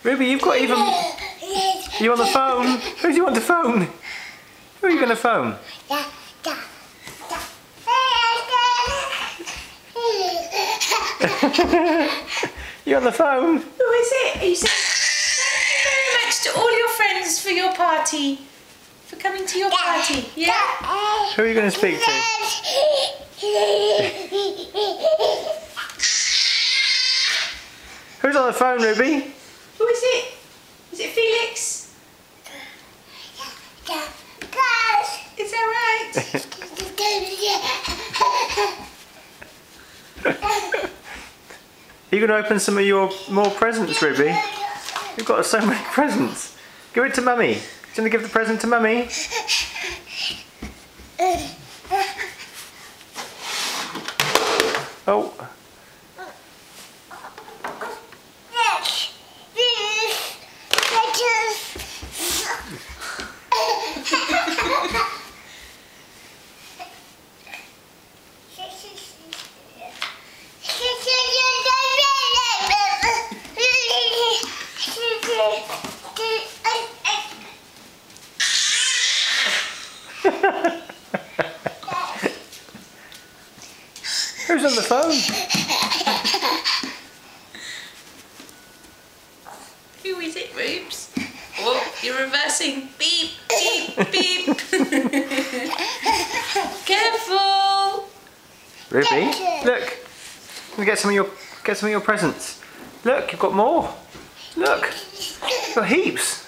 Ruby, you've got even... You on the phone? Who do you want to phone? Who are you going to phone? You on the phone? Who is it? Are you saying thank you very much to all your friends for your party? For coming to your party? Yeah? Who are you going to speak to? Who's on the phone, Ruby? Who is it? Is it Felix? Is that right? Are you going to open some of your more presents, Ruby? You've got so many presents. Give it to Mummy. Do you want to give the present to Mummy? Oh. Who's on the phone? Who is it, Rubes? Oh, you're reversing. Beep, beep, beep. Careful. Ruby, look. Let me get some of your presents. Look, you've got more. Look, you've got heaps.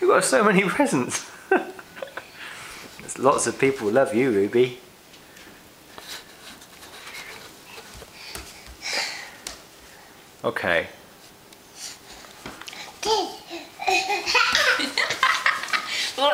You've got so many presents. There's lots of people who love you, Ruby. Okay. Well,